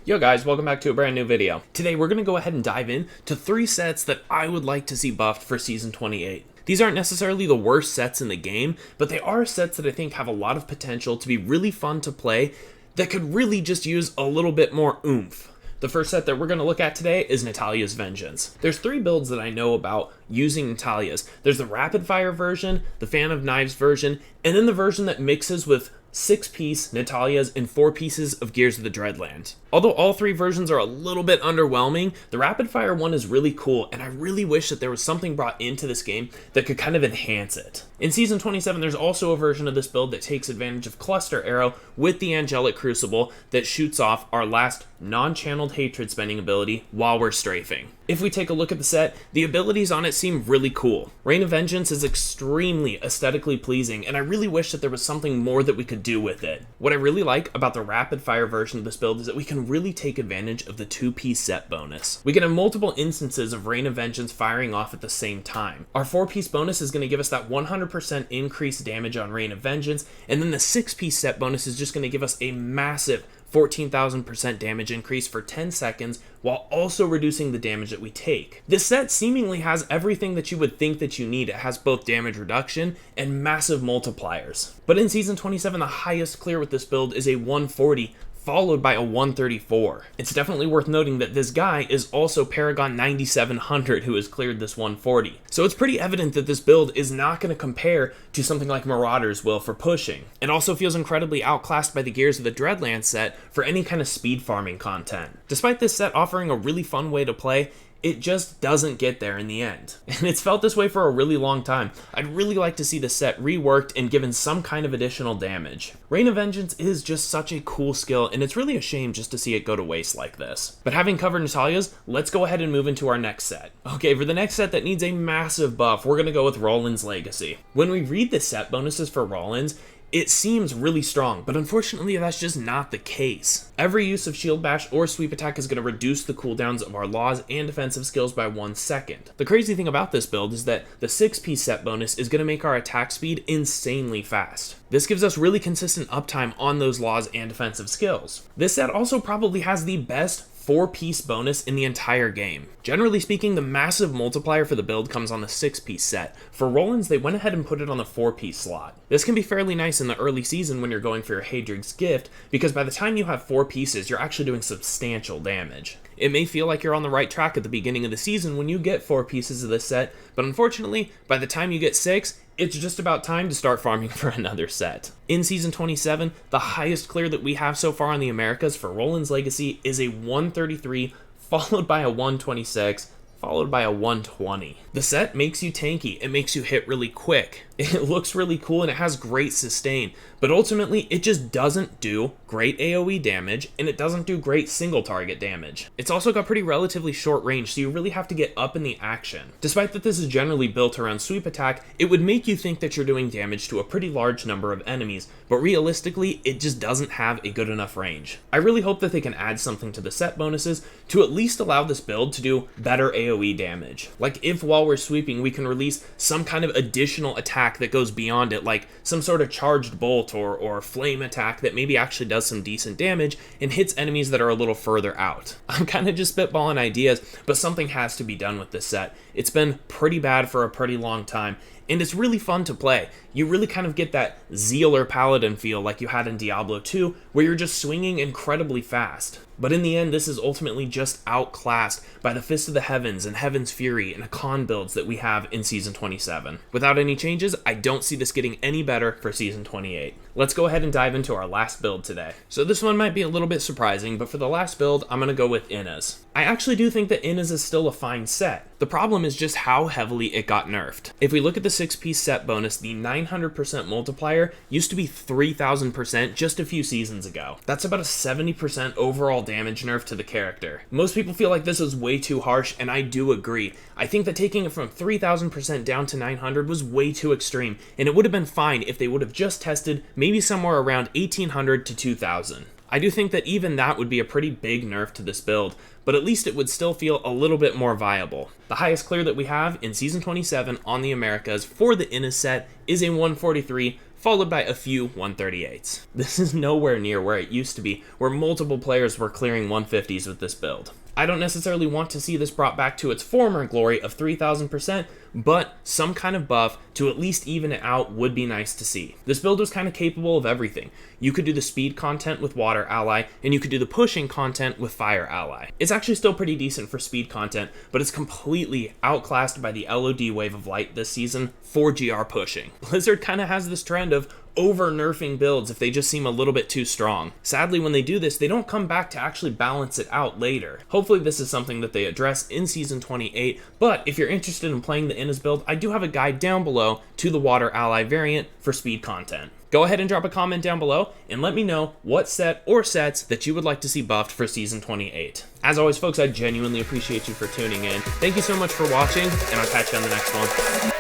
Yo guys, welcome back to a brand new video. Today we're going to go ahead and dive in to 3 sets that I would like to see buffed for Season 28. These aren't necessarily the worst sets in the game, but they are sets that I think have a lot of potential to be really fun to play that could really just use a little bit more oomph. The first set that we're going to look at today is Natalias Vengeance. There's 3 builds that I know about using Natalias. There's the rapid fire version, the fan of knives version, and then the version that mixes with 6-piece Natalias and 4 pieces of Gears of the Dreadland. Although all 3 versions are a little bit underwhelming, the rapid fire one is really cool, and I really wish that there was something brought into this game that could kind of enhance it. In Season 27, there's also a version of this build that takes advantage of Cluster Arrow with the Angelic Crucible that shoots off our last non-channeled hatred spending ability while we're strafing. If we take a look at the set, the abilities on it seem really cool. Reign of Vengeance is extremely aesthetically pleasing, and I really wish that there was something more that we could do with it. What I really like about the rapid fire version of this build is that we can really take advantage of the 2-piece set bonus. We can have multiple instances of Reign of Vengeance firing off at the same time. Our 4-piece bonus is going to give us that 100% increased damage on Reign of Vengeance, and then the 6-piece set bonus is just going to give us a massive 14,000% damage increase for 10 seconds while also reducing the damage that we take. This set seemingly has everything that you would think that you need. It has both damage reduction and massive multipliers. But in Season 27, the highest clear with this build is a 140, followed by a 134. It's definitely worth noting that this guy is also Paragon 9700 who has cleared this 140. So it's pretty evident that this build is not going to compare to something like Marauders will for pushing. It also feels incredibly outclassed by the Gears of the Dreadland set for any kind of speed farming content. Despite this set offering a really fun way to play, it just doesn't get there in the end. And it's felt this way for a really long time. I'd really like to see the set reworked and given some kind of additional damage. Reign of Vengeance is just such a cool skill, and it's really a shame just to see it go to waste like this. But having covered Natalias, let's go ahead and move into our next set. Okay, for the next set that needs a massive buff, we're going to go with Rolands Legacy. When we read the set bonuses for Rolands, it seems really strong, but unfortunately that's just not the case. Every use of Shield Bash or Sweep Attack is going to reduce the cooldowns of our laws and defensive skills by 1 second. The crazy thing about this build is that the 6-piece set bonus is going to make our attack speed insanely fast. This gives us really consistent uptime on those laws and defensive skills. This set also probably has the best 4-piece bonus in the entire game. Generally speaking, the massive multiplier for the build comes on the 6-piece set. For Rolands, they went ahead and put it on the 4-piece slot. This can be fairly nice in the early season when you're going for your Hadrig's Gift, because by the time you have 4 pieces, you're actually doing substantial damage. It may feel like you're on the right track at the beginning of the season when you get 4 pieces of this set, but unfortunately, by the time you get 6, it's just about time to start farming for another set. In Season 27, the highest clear that we have so far in the Americas for Rolands Legacy is a 133, followed by a 126, followed by a 120. The set makes you tanky, it makes you hit really quick, it looks really cool, and it has great sustain, but ultimately it just doesn't do great AoE damage, and it doesn't do great single target damage. It's also got pretty relatively short range, so you really have to get up in the action. Despite that this is generally built around Sweep Attack, it would make you think that you're doing damage to a pretty large number of enemies, but realistically, it just doesn't have a good enough range. I really hope that they can add something to the set bonuses to at least allow this build to do better AoE damage. Like if while we're sweeping, we can release some kind of additional attack that goes beyond it, like some sort of charged bolt or flame attack that maybe actually does some decent damage and hits enemies that are a little further out. I'm kind of just spitballing ideas, but something has to be done with this set. It's been pretty bad for a pretty long time, and it's really fun to play. You really kind of get that Zeal or Paladin feel like you had in Diablo 2, where you're just swinging incredibly fast. But in the end, this is ultimately just outclassed by the Fist of the Heavens and Heaven's Fury and Hakan builds that we have in Season 27. Without any changes, I don't see this getting any better for Season 28. Let's go ahead and dive into our last build today. So this one might be a little bit surprising, but for the last build, I'm going to go with Inna's. I actually do think that Inna's is still a fine set. The problem is just how heavily it got nerfed. If we look at the 6-piece set bonus, the 900% multiplier used to be 3000% just a few seasons ago. That's about a 70% overall damage nerf to the character. Most people feel like this is way too harsh, and I do agree. I think that taking it from 3000% down to 900 was way too extreme, and it would have been fine if they would have just tested maybe somewhere around 1800 to 2000. I do think that even that would be a pretty big nerf to this build, but at least it would still feel a little bit more viable. The highest clear that we have in Season 27 on the Americas for the Inna set is a 143, followed by a few 138s. This is nowhere near where it used to be, where multiple players were clearing 150s with this build. I don't necessarily want to see this brought back to its former glory of 3000%, but some kind of buff to at least even it out would be nice to see. This build was kind of capable of everything. You could do the speed content with Water Ally, and you could do the pushing content with Fire Ally. It's actually still pretty decent for speed content, but it's completely outclassed by the LOD Wave of Light this season for GR pushing. Blizzard kind of has this trend of over-nerfing builds if they just seem a little bit too strong. Sadly, when they do this, they don't come back to actually balance it out later. Hopefully this is something that they address in Season 28, but if you're interested in playing the Inna's build, I do have a guide down below to the Water Ally variant for speed content. Go ahead and drop a comment down below and let me know what set or sets that you would like to see buffed for Season 28. As always, folks, I genuinely appreciate you for tuning in. Thank you so much for watching, and I'll catch you on the next one.